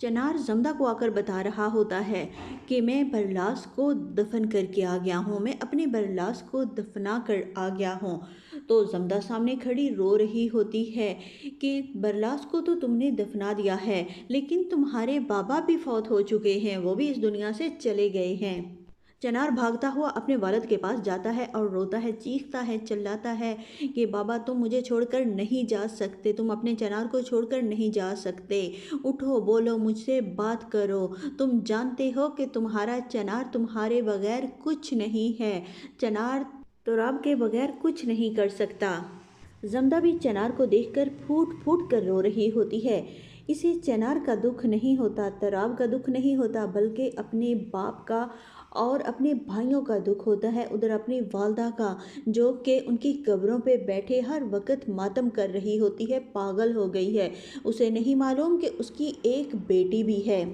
चनार जमदा को आकर बता रहा होता है कि मैं बरलास को दफन करके आ गया हूँ, मैं अपने बरलास को दफना कर आ गया हूँ। तो जमदा सामने खड़ी रो रही होती है कि बरलास को तो तुमने दफना दिया है, लेकिन तुम्हारे बाबा भी फौत हो चुके हैं, वो भी इस दुनिया से चले गए हैं। चनार भागता हुआ अपने वालिद के पास जाता है और रोता है, चीखता है, चिल्लाता है कि बाबा तुम मुझे छोड़कर नहीं जा सकते, तुम अपने चनार को छोड़कर नहीं जा सकते। उठो, बोलो, मुझसे बात करो। तुम जानते हो कि तुम्हारा चनार तुम्हारे बगैर कुछ नहीं है। चनार तुराब के बगैर कुछ नहीं कर सकता। जमदा भी चनार को देखकर फूट फूट कर रो रही होती है। इसे चनार का दुख नहीं होता, तराब का दुख नहीं होता, बल्कि अपने बाप का और अपने भाइयों का दुख होता है। उधर अपनी वालदा का, जो कि उनकी कब्रों पे बैठे हर वक्त मातम कर रही होती है, पागल हो गई है। उसे नहीं मालूम कि उसकी एक बेटी भी है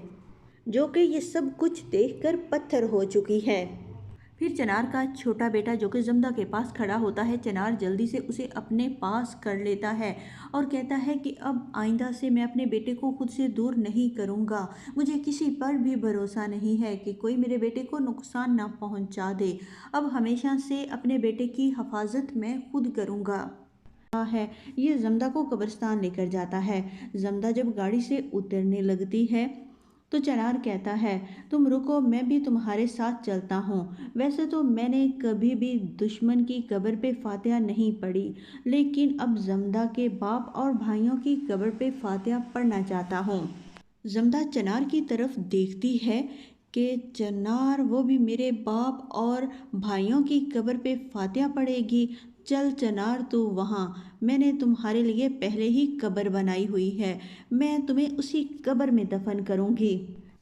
जो कि ये सब कुछ देखकर पत्थर हो चुकी है। फिर चनार का छोटा बेटा जो कि जमदा के पास खड़ा होता है, चनार जल्दी से उसे अपने पास कर लेता है और कहता है कि अब आइंदा से मैं अपने बेटे को खुद से दूर नहीं करूँगा। मुझे किसी पर भी भरोसा नहीं है कि कोई मेरे बेटे को नुकसान ना पहुँचा दे। अब हमेशा से अपने बेटे की हिफाजत मैं खुद करूँगा है। ये जमदा को कब्रिस्तान लेकर जाता है। जमदा जब गाड़ी से उतरने लगती है तो चनार कहता है, तुम रुको, मैं भी तुम्हारे साथ चलता हूँ। वैसे तो मैंने कभी भी दुश्मन की कब्र पे फातिहा नहीं पढ़ी, लेकिन अब जमदा के बाप और भाइयों की कब्र पे फातिहा पढ़ना चाहता हूँ। जमदा चनार की तरफ देखती है कि चनार वो भी मेरे बाप और भाइयों की कब्र पे फातिहा पढ़ेगी। चल चनार तू वहाँ, मैंने तुम्हारे लिए पहले ही कब्र बनाई हुई है, मैं तुम्हें उसी कब्र में दफन करूँगी।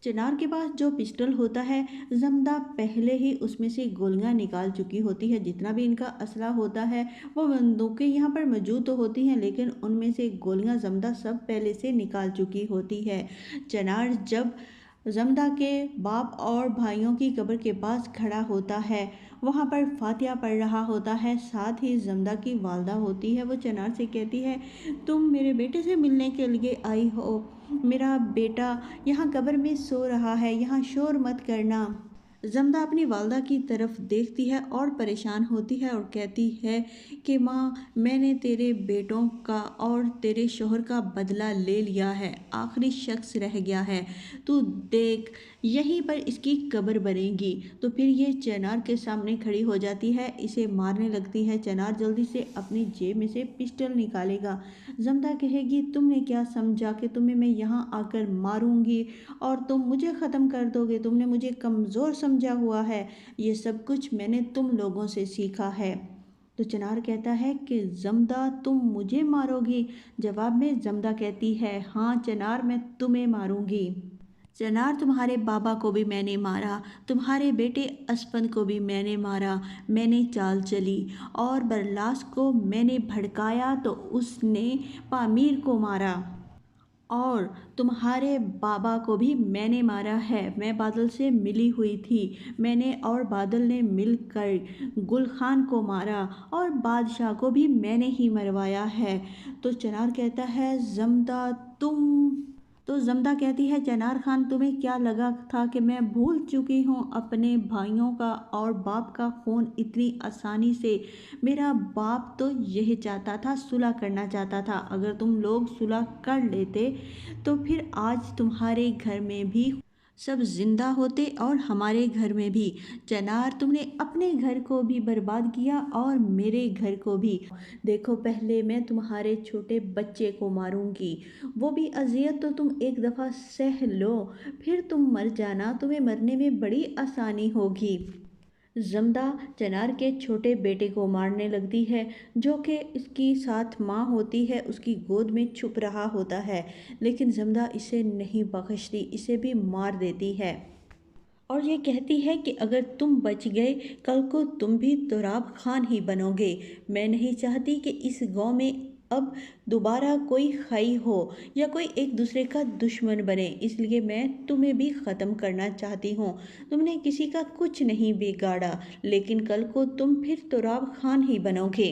चनार के पास जो पिस्टल होता है, जमदा पहले ही उसमें से गोलियां निकाल चुकी होती है। जितना भी इनका असला होता है, वो बंदूकें यहाँ पर मौजूद तो होती हैं, लेकिन उनमें से गोलियां जमदा सब पहले से निकाल चुकी होती है। चनार जब जमदा के बाप और भाइयों की कब्र के पास खड़ा होता है, वहाँ पर फातिहा पढ़ रहा होता है, साथ ही जमदा की वालदा होती है। वो चनार से कहती है, तुम मेरे बेटे से मिलने के लिए आई हो, मेरा बेटा यहाँ कब्र में सो रहा है, यहाँ शोर मत करना। जमदा अपनी वालदा की तरफ देखती है और परेशान होती है और कहती है कि माँ, मैंने तेरे बेटों का और तेरे शोहर का बदला ले लिया है, आखिरी शख्स रह गया है, तू देख यहीं पर इसकी कब्र बनेगी। तो फिर ये चनार के सामने खड़ी हो जाती है, इसे मारने लगती है। चनार जल्दी से अपनी जेब में से पिस्टल निकालेगा। जमदा कहेगी, तुमने क्या समझा कि तुम्हें मैं यहाँ आकर मारूंगी और तुम मुझे ख़त्म कर दोगे, तुमने मुझे कमज़ोर समझा हुआ है, ये सब कुछ मैंने तुम लोगों से सीखा है। तो चनार कहता है कि जमदा तुम मुझे मारोगी? जवाब में जमदा कहती है, हाँ चनार, मैं तुम्हें मारूंगी। चनार, तुम्हारे बाबा को भी मैंने मारा, तुम्हारे बेटे असफंद को भी मैंने मारा, मैंने चाल चली और बरलास को मैंने भड़काया तो उसने पामीर को मारा और तुम्हारे बाबा को भी मैंने मारा है। मैं बादल से मिली हुई थी, मैंने और बादल ने मिलकर गुल खान को मारा और बादशाह को भी मैंने ही मरवाया है। तो चनार कहता है, जमदा तुम तो जमदा कहती है, चनार खान, तुम्हें क्या लगा था कि मैं भूल चुकी हूँ अपने भाइयों का और बाप का खून इतनी आसानी से? मेरा बाप तो यही चाहता था, सुलह करना चाहता था। अगर तुम लोग सुलह कर लेते तो फिर आज तुम्हारे घर में भी सब जिंदा होते और हमारे घर में भी। चनार, तुमने अपने घर को भी बर्बाद किया और मेरे घर को भी। देखो, पहले मैं तुम्हारे छोटे बच्चे को मारूंगी, वो भी अजियत तो तुम एक दफ़ा सह लो, फिर तुम मर जाना, तुम्हें मरने में बड़ी आसानी होगी। जमदा चनार के छोटे बेटे को मारने लगती है, जो कि इसकी साथ माँ होती है, उसकी गोद में छुप रहा होता है, लेकिन जमदा इसे नहीं बख्शती, इसे भी मार देती है और ये कहती है कि अगर तुम बच गए, कल को तुम भी तुराब खान ही बनोगे। मैं नहीं चाहती कि इस गांव में अब दोबारा कोई खाई हो या कोई एक दूसरे का दुश्मन बने, इसलिए मैं तुम्हें भी ख़त्म करना चाहती हूँ। तुमने किसी का कुछ नहीं बिगाड़ा, लेकिन कल को तुम फिर तुराब खान ही बनोगे।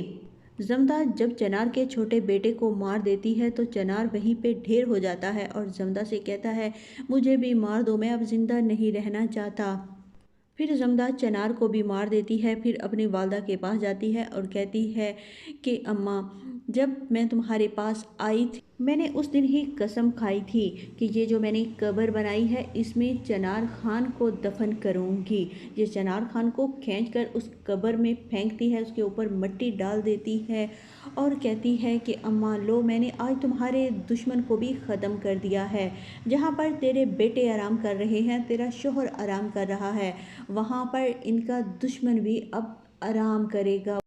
जमदा जब चनार के छोटे बेटे को मार देती है तो चनार वहीं पे ढेर हो जाता है और जमदा से कहता है, मुझे भी मार दो, मैं अब जिंदा नहीं रहना चाहता। फिर जमदा चनार को भी मार देती है। फिर अपनी वालदा के पास जाती है और कहती है कि अम्मा, जब मैं तुम्हारे पास आई थी मैंने उस दिन ही कसम खाई थी कि ये जो मैंने कब्र बनाई है इसमें चनार खान को दफन करूँगी। ये चनार खान को खींचकर उस कब्र में फेंकती है, उसके ऊपर मिट्टी डाल देती है और कहती है कि अम्मा लो, मैंने आज तुम्हारे दुश्मन को भी ख़त्म कर दिया है। जहाँ पर तेरे बेटे आराम कर रहे हैं, तेरा शोहर आराम कर रहा है, वहाँ पर इनका दुश्मन भी अब आराम करेगा।